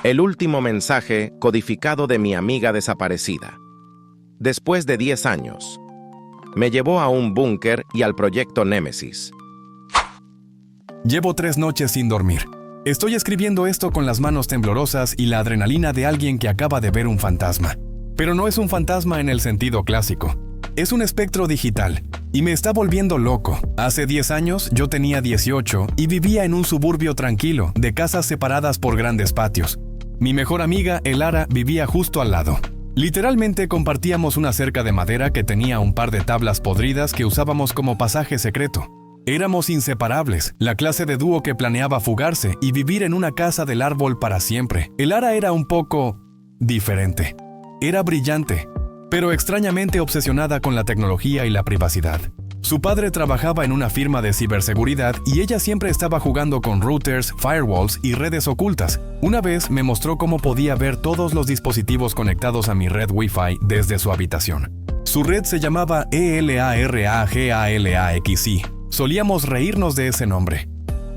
El último mensaje codificado de mi amiga desaparecida. Después de 10 años, me llevó a un búnker y al proyecto Némesis. Llevo 3 noches sin dormir. Estoy escribiendo esto con las manos temblorosas y la adrenalina de alguien que acaba de ver un fantasma. Pero no es un fantasma en el sentido clásico. Es un espectro digital y me está volviendo loco. Hace 10 años yo tenía 18 y vivía en un suburbio tranquilo, de casas separadas por grandes patios. Mi mejor amiga, Elara, vivía justo al lado. Literalmente compartíamos una cerca de madera que tenía un par de tablas podridas que usábamos como pasaje secreto. Éramos inseparables, la clase de dúo que planeaba fugarse y vivir en una casa del árbol para siempre. Elara era un poco diferente. Era brillante, pero extrañamente obsesionada con la tecnología y la privacidad. Su padre trabajaba en una firma de ciberseguridad y ella siempre estaba jugando con routers, firewalls y redes ocultas. Una vez me mostró cómo podía ver todos los dispositivos conectados a mi red Wi-Fi desde su habitación. Su red se llamaba ELARAGALAXI. Solíamos reírnos de ese nombre.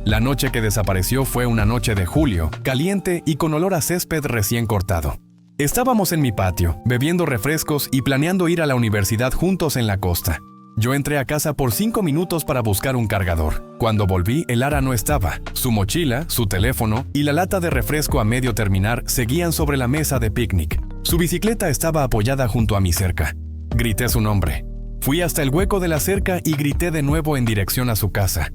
La noche que desapareció fue una noche de julio, caliente y con olor a césped recién cortado. Estábamos en mi patio, bebiendo refrescos y planeando ir a la universidad juntos en la costa. Yo entré a casa por 5 minutos para buscar un cargador. Cuando volví, Elara no estaba. Su mochila, su teléfono y la lata de refresco a medio terminar seguían sobre la mesa de picnic. Su bicicleta estaba apoyada junto a mi cerca. Grité su nombre. Fui hasta el hueco de la cerca y grité de nuevo en dirección a su casa.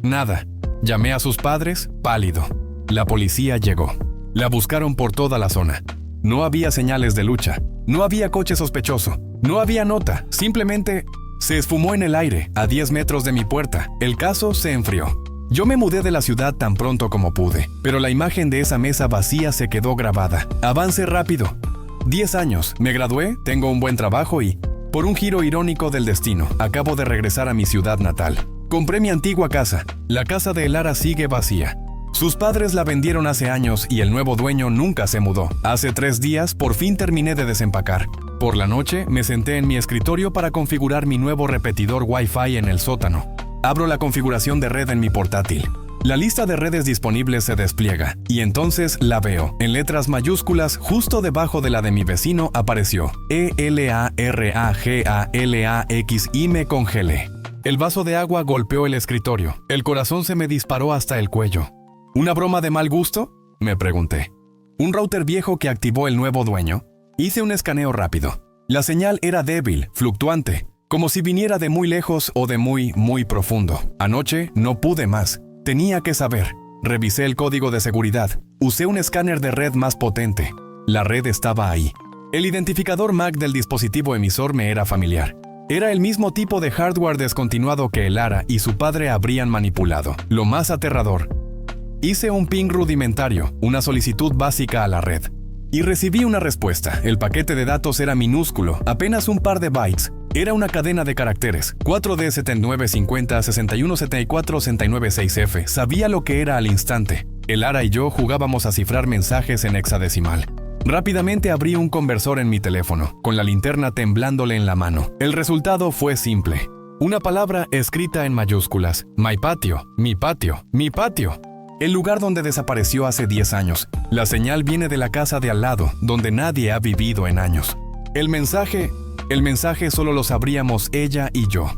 Nada. Llamé a sus padres, pálido. La policía llegó. La buscaron por toda la zona. No había señales de lucha. No había coche sospechoso. No había nota. Simplemente se esfumó en el aire, a 10 metros de mi puerta. El caso se enfrió. Yo me mudé de la ciudad tan pronto como pude, pero la imagen de esa mesa vacía se quedó grabada. Avance rápido. 10 años, me gradué, tengo un buen trabajo y, por un giro irónico del destino, acabo de regresar a mi ciudad natal. Compré mi antigua casa. La casa de Elara sigue vacía. Sus padres la vendieron hace años y el nuevo dueño nunca se mudó. Hace 3 días por fin terminé de desempacar. Por la noche me senté en mi escritorio para configurar mi nuevo repetidor Wi-Fi en el sótano. Abro la configuración de red en mi portátil. La lista de redes disponibles se despliega y entonces la veo. En letras mayúsculas, justo debajo de la de mi vecino apareció ELARAGALAX y me congelé. El vaso de agua golpeó el escritorio. El corazón se me disparó hasta el cuello. ¿Una broma de mal gusto?, me pregunté. ¿Un router viejo que activó el nuevo dueño? Hice un escaneo rápido. La señal era débil, fluctuante, como si viniera de muy lejos o de muy profundo. Anoche no pude más. Tenía que saber. Revisé el código de seguridad. Usé un escáner de red más potente. La red estaba ahí. El identificador MAC del dispositivo emisor me era familiar. Era el mismo tipo de hardware descontinuado que Elara y su padre habrían manipulado. Lo más aterrador. Hice un ping rudimentario, una solicitud básica a la red. Y recibí una respuesta. El paquete de datos era minúsculo, apenas un par de bytes. Era una cadena de caracteres. 4D 7950 6174 696F. Sabía lo que era al instante. Elara y yo jugábamos a cifrar mensajes en hexadecimal. Rápidamente abrí un conversor en mi teléfono, con la linterna temblándole en la mano. El resultado fue simple. Una palabra escrita en mayúsculas. My patio, mi patio, mi patio. El lugar donde desapareció hace 10 años. La señal viene de la casa de al lado, donde nadie ha vivido en años. El mensaje solo lo sabríamos ella y yo.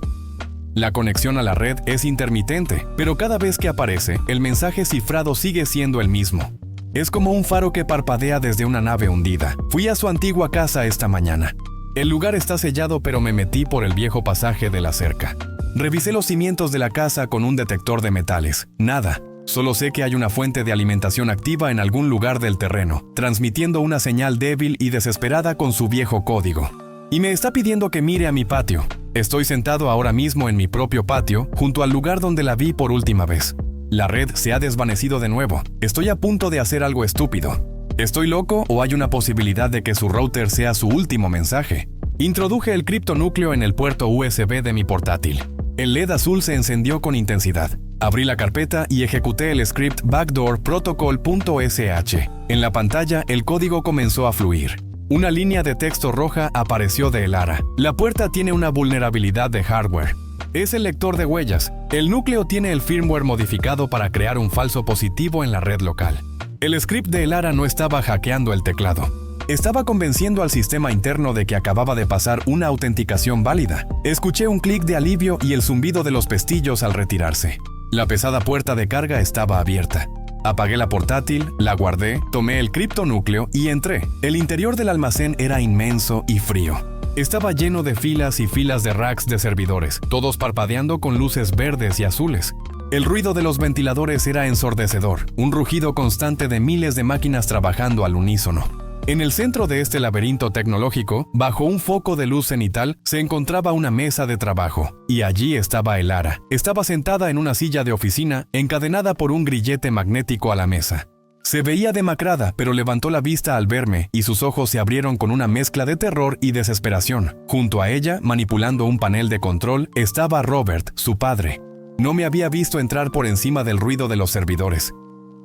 La conexión a la red es intermitente, pero cada vez que aparece, el mensaje cifrado sigue siendo el mismo. Es como un faro que parpadea desde una nave hundida. Fui a su antigua casa esta mañana. El lugar está sellado, pero me metí por el viejo pasaje de la cerca. Revisé los cimientos de la casa con un detector de metales. Nada. Solo sé que hay una fuente de alimentación activa en algún lugar del terreno, transmitiendo una señal débil y desesperada con su viejo código. Y me está pidiendo que mire a mi patio. Estoy sentado ahora mismo en mi propio patio, junto al lugar donde la vi por última vez. La red se ha desvanecido de nuevo. Estoy a punto de hacer algo estúpido. ¿Estoy loco o hay una posibilidad de que su router sea su último mensaje? Introduje el criptonúcleo en el puerto USB de mi portátil. El LED azul se encendió con intensidad. Abrí la carpeta y ejecuté el script backdoor protocol.sh. En la pantalla, el código comenzó a fluir. Una línea de texto roja apareció de Elara. La puerta tiene una vulnerabilidad de hardware. Es el lector de huellas. El núcleo tiene el firmware modificado para crear un falso positivo en la red local. El script de Elara no estaba hackeando el teclado. Estaba convenciendo al sistema interno de que acababa de pasar una autenticación válida. Escuché un clic de alivio y el zumbido de los pestillos al retirarse. La pesada puerta de carga estaba abierta. Apagué la portátil, la guardé, tomé el criptonúcleo y entré. El interior del almacén era inmenso y frío. Estaba lleno de filas y filas de racks de servidores, todos parpadeando con luces verdes y azules. El ruido de los ventiladores era ensordecedor, un rugido constante de miles de máquinas trabajando al unísono. En el centro de este laberinto tecnológico, bajo un foco de luz cenital, se encontraba una mesa de trabajo, y allí estaba Elara. Estaba sentada en una silla de oficina, encadenada por un grillete magnético a la mesa. Se veía demacrada, pero levantó la vista al verme, y sus ojos se abrieron con una mezcla de terror y desesperación. Junto a ella, manipulando un panel de control, estaba Robert, su padre. No me había visto entrar por encima del ruido de los servidores.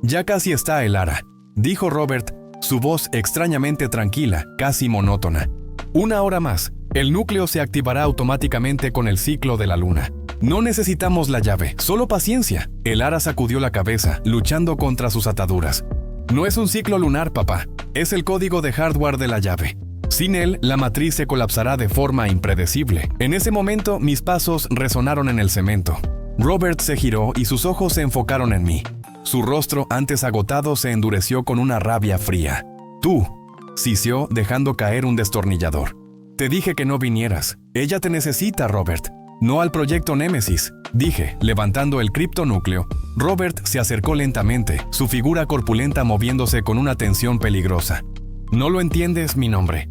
«Ya casi está, Elara», dijo Robert, su voz extrañamente tranquila, casi monótona. «Una hora más. El núcleo se activará automáticamente con el ciclo de la luna. No necesitamos la llave, solo paciencia». Elara sacudió la cabeza, luchando contra sus ataduras. «No es un ciclo lunar, papá. Es el código de hardware de la llave. Sin él, la matriz se colapsará de forma impredecible». En ese momento, mis pasos resonaron en el cemento. Robert se giró y sus ojos se enfocaron en mí. Su rostro, antes agotado, se endureció con una rabia fría. «Tú», siseó, dejando caer un destornillador. «Te dije que no vinieras. Ella te necesita, Robert. No al proyecto Némesis», dije, levantando el criptonúcleo. Robert se acercó lentamente, su figura corpulenta moviéndose con una tensión peligrosa. «No lo entiendes, mi nombre.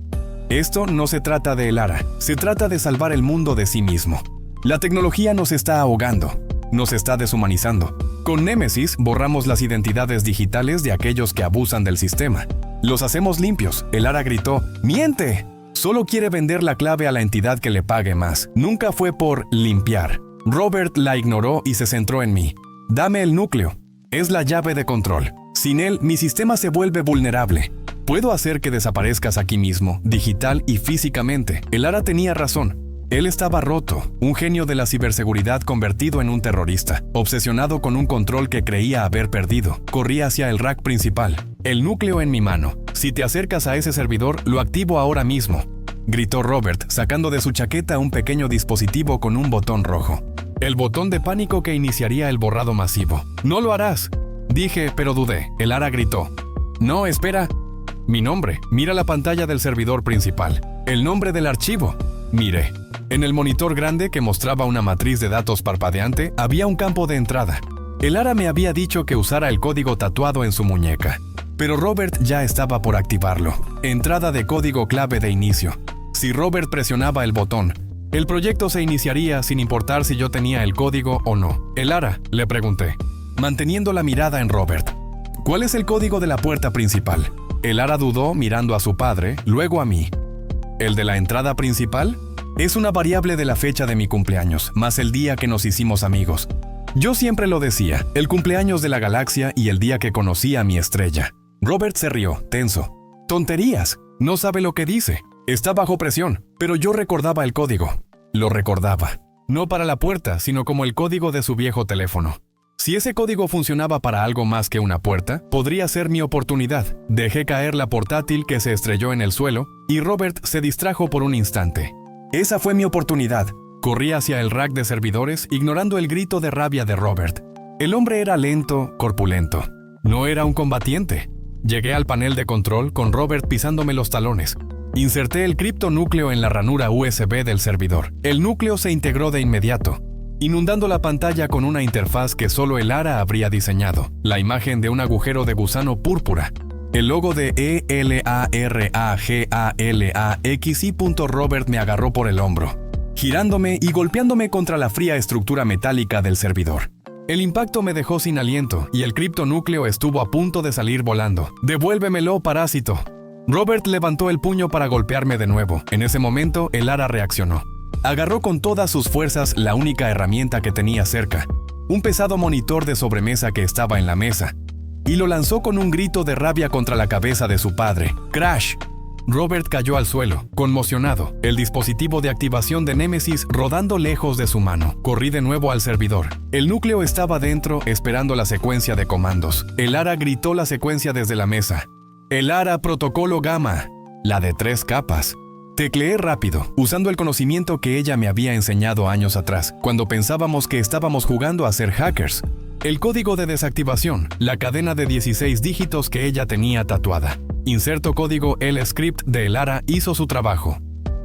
Esto no se trata de Elara, se trata de salvar el mundo de sí mismo. La tecnología nos está ahogando, nos está deshumanizando. Con Némesis borramos las identidades digitales de aquellos que abusan del sistema. Los hacemos limpios». Elara gritó. «¡Miente! Solo quiere vender la clave a la entidad que le pague más. Nunca fue por limpiar». Robert la ignoró y se centró en mí. «Dame el núcleo. Es la llave de control. Sin él, mi sistema se vuelve vulnerable. Puedo hacer que desaparezcas aquí mismo, digital y físicamente». Elara tenía razón. Él estaba roto, un genio de la ciberseguridad convertido en un terrorista, obsesionado con un control que creía haber perdido. Corrí hacia el rack principal, el núcleo en mi mano. «Si te acercas a ese servidor, lo activo ahora mismo», gritó Robert, sacando de su chaqueta un pequeño dispositivo con un botón rojo. El botón de pánico que iniciaría el borrado masivo. «No lo harás», dije, pero dudé. Elara gritó. «No, espera». «Mi nombre. Mira la pantalla del servidor principal. El nombre del archivo». Miré. En el monitor grande que mostraba una matriz de datos parpadeante, había un campo de entrada. Elara me había dicho que usara el código tatuado en su muñeca, pero Robert ya estaba por activarlo. Entrada de código clave de inicio. Si Robert presionaba el botón, el proyecto se iniciaría sin importar si yo tenía el código o no. «Elara», le pregunté, manteniendo la mirada en Robert, «¿cuál es el código de la puerta principal?». Elara dudó, mirando a su padre, luego a mí. «¿El de la entrada principal?». «Es una variable de la fecha de mi cumpleaños, más el día que nos hicimos amigos. Yo siempre lo decía, el cumpleaños de la galaxia y el día que conocí a mi estrella». Robert se rió, tenso. «Tonterías, no sabe lo que dice. Está bajo presión». Pero yo recordaba el código. Lo recordaba. No para la puerta, sino como el código de su viejo teléfono. Si ese código funcionaba para algo más que una puerta, podría ser mi oportunidad. Dejé caer la portátil que se estrelló en el suelo y Robert se distrajo por un instante. Esa fue mi oportunidad. Corrí hacia el rack de servidores, ignorando el grito de rabia de Robert. El hombre era lento, corpulento. No era un combatiente. Llegué al panel de control con Robert pisándome los talones. Inserté el criptonúcleo en la ranura USB del servidor. El núcleo se integró de inmediato, inundando la pantalla con una interfaz que solo Elara habría diseñado. La imagen de un agujero de gusano púrpura. El logo de ELARAGALAXI. Robert me agarró por el hombro, girándome y golpeándome contra la fría estructura metálica del servidor. El impacto me dejó sin aliento y el criptonúcleo estuvo a punto de salir volando. «Devuélvemelo, parásito». Robert levantó el puño para golpearme de nuevo. En ese momento, Elara reaccionó. Agarró con todas sus fuerzas la única herramienta que tenía cerca, un pesado monitor de sobremesa que estaba en la mesa, y lo lanzó con un grito de rabia contra la cabeza de su padre. ¡Crash! Robert cayó al suelo, conmocionado, el dispositivo de activación de Némesis rodando lejos de su mano. Corrí de nuevo al servidor. El núcleo estaba dentro, esperando la secuencia de comandos. Elara gritó la secuencia desde la mesa. Elara Protocolo Gamma, la de 3 capas. Tecleé rápido, usando el conocimiento que ella me había enseñado años atrás, cuando pensábamos que estábamos jugando a ser hackers. El código de desactivación, la cadena de 16 dígitos que ella tenía tatuada. Inserto código. El script de Elara hizo su trabajo.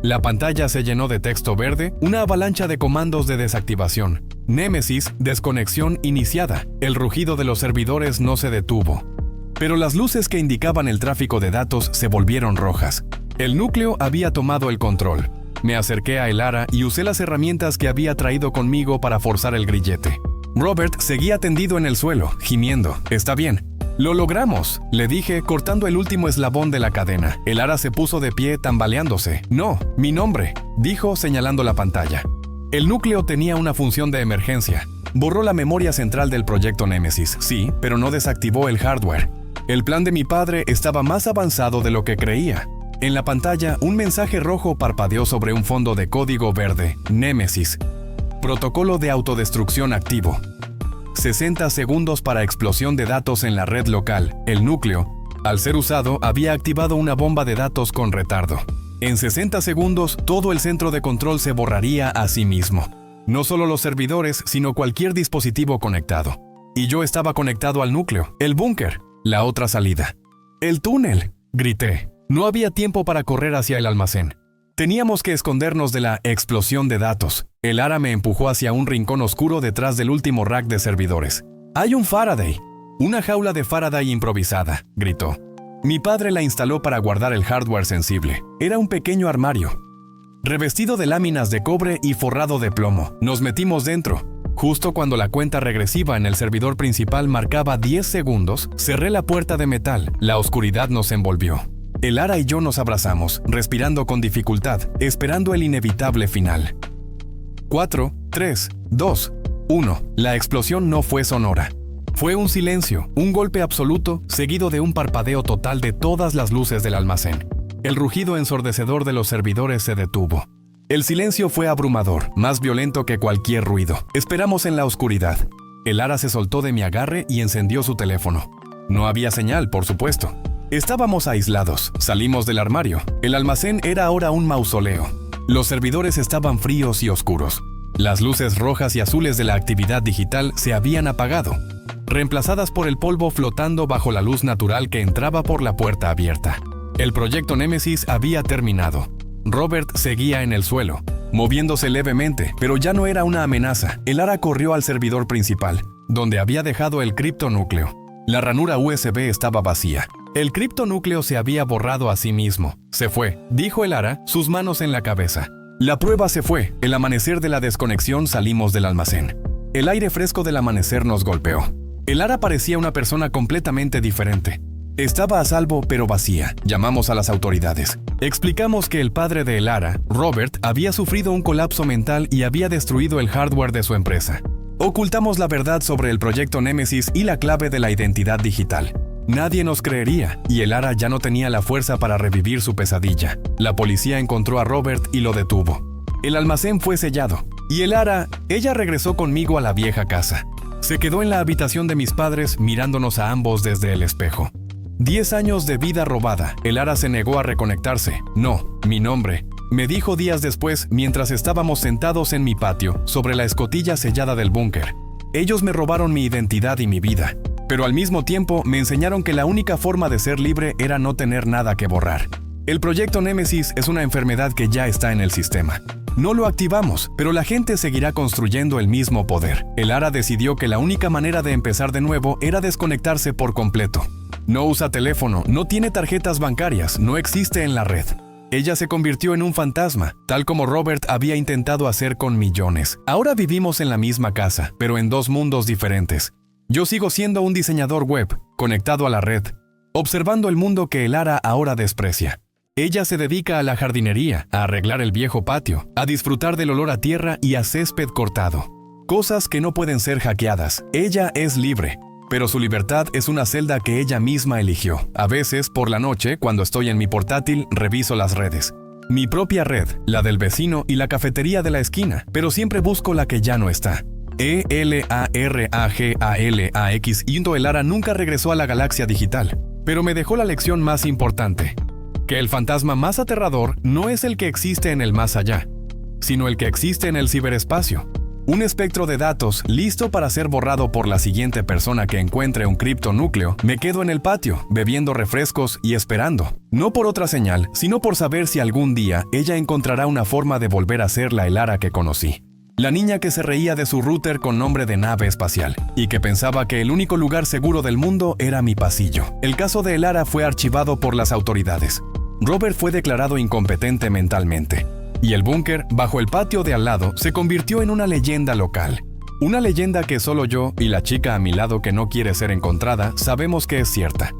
La pantalla se llenó de texto verde, una avalancha de comandos de desactivación. Némesis, desconexión iniciada. El rugido de los servidores no se detuvo. Pero las luces que indicaban el tráfico de datos se volvieron rojas. El núcleo había tomado el control. Me acerqué a Elara y usé las herramientas que había traído conmigo para forzar el grillete. Robert seguía tendido en el suelo, gimiendo. «Está bien». «Lo logramos», le dije, cortando el último eslabón de la cadena. Elara se puso de pie, tambaleándose. «No, mi nombre», dijo, señalando la pantalla. El núcleo tenía una función de emergencia. Borró la memoria central del proyecto Némesis, sí, pero no desactivó el hardware. El plan de mi padre estaba más avanzado de lo que creía. En la pantalla, un mensaje rojo parpadeó sobre un fondo de código verde. Némesis. Protocolo de autodestrucción activo. 60 segundos para explosión de datos en la red local. El núcleo, al ser usado, había activado una bomba de datos con retardo. En 60 segundos, todo el centro de control se borraría a sí mismo. No solo los servidores, sino cualquier dispositivo conectado. Y yo estaba conectado al núcleo. El búnker. La otra salida. «¡El túnel!», grité. No había tiempo para correr hacia el almacén. Teníamos que escondernos de la explosión de datos. Elara me empujó hacia un rincón oscuro detrás del último rack de servidores. «¡Hay un Faraday!». «Una jaula de Faraday improvisada», gritó. Mi padre la instaló para guardar el hardware sensible. Era un pequeño armario, revestido de láminas de cobre y forrado de plomo. Nos metimos dentro. Justo cuando la cuenta regresiva en el servidor principal marcaba 10 segundos, cerré la puerta de metal. La oscuridad nos envolvió. Elara y yo nos abrazamos, respirando con dificultad, esperando el inevitable final. 4, 3, 2, 1. La explosión no fue sonora. Fue un silencio, un golpe absoluto, seguido de un parpadeo total de todas las luces del almacén. El rugido ensordecedor de los servidores se detuvo. El silencio fue abrumador, más violento que cualquier ruido. Esperamos en la oscuridad. Elara se soltó de mi agarre y encendió su teléfono. No había señal, por supuesto. Estábamos aislados. Salimos del armario. El almacén era ahora un mausoleo. Los servidores estaban fríos y oscuros. Las luces rojas y azules de la actividad digital se habían apagado, reemplazadas por el polvo flotando bajo la luz natural que entraba por la puerta abierta. El proyecto Némesis había terminado. Robert seguía en el suelo, moviéndose levemente, pero ya no era una amenaza. Elara corrió al servidor principal, donde había dejado el criptonúcleo. La ranura USB estaba vacía. El criptonúcleo se había borrado a sí mismo. Se fue, dijo Elara, sus manos en la cabeza. La prueba se fue. El amanecer de la desconexión salimos del almacén. El aire fresco del amanecer nos golpeó. Elara parecía una persona completamente diferente. Estaba a salvo, pero vacía. Llamamos a las autoridades. Explicamos que el padre de Elara, Robert, había sufrido un colapso mental y había destruido el hardware de su empresa. Ocultamos la verdad sobre el proyecto Némesis y la clave de la identidad digital. Nadie nos creería, y Elara ya no tenía la fuerza para revivir su pesadilla. La policía encontró a Robert y lo detuvo. El almacén fue sellado, y Elara, ella regresó conmigo a la vieja casa. Se quedó en la habitación de mis padres mirándonos a ambos desde el espejo. 10 años de vida robada. Elara se negó a reconectarse. «No, mi nombre», me dijo días después mientras estábamos sentados en mi patio, sobre la escotilla sellada del búnker. Ellos me robaron mi identidad y mi vida, pero al mismo tiempo me enseñaron que la única forma de ser libre era no tener nada que borrar. El proyecto Némesis es una enfermedad que ya está en el sistema. No lo activamos, pero la gente seguirá construyendo el mismo poder. Elara decidió que la única manera de empezar de nuevo era desconectarse por completo. No usa teléfono, no tiene tarjetas bancarias, no existe en la red. Ella se convirtió en un fantasma, tal como Robert había intentado hacer con millones. Ahora vivimos en la misma casa, pero en 2 mundos diferentes. Yo sigo siendo un diseñador web, conectado a la red, observando el mundo que Elara ahora desprecia. Ella se dedica a la jardinería, a arreglar el viejo patio, a disfrutar del olor a tierra y a césped cortado. Cosas que no pueden ser hackeadas. Ella es libre. pero su libertad es una celda que ella misma eligió. A veces, por la noche, cuando estoy en mi portátil, reviso las redes. Mi propia red, la del vecino y la cafetería de la esquina, pero siempre busco la que ya no está. ELARAGALAX Elara nunca regresó a la galaxia digital, pero me dejó la lección más importante, que el fantasma más aterrador no es el que existe en el más allá, sino el que existe en el ciberespacio. Un espectro de datos listo para ser borrado por la siguiente persona que encuentre un criptonúcleo. Me quedo en el patio, bebiendo refrescos y esperando. No por otra señal, sino por saber si algún día ella encontrará una forma de volver a ser la Elara que conocí. La niña que se reía de su router con nombre de nave espacial y que pensaba que el único lugar seguro del mundo era mi pasillo. El caso de Elara fue archivado por las autoridades. Robert fue declarado incompetente mentalmente. Y el búnker, bajo el patio de al lado, se convirtió en una leyenda local. Una leyenda que solo yo y la chica a mi lado que no quiere ser encontrada sabemos que es cierta.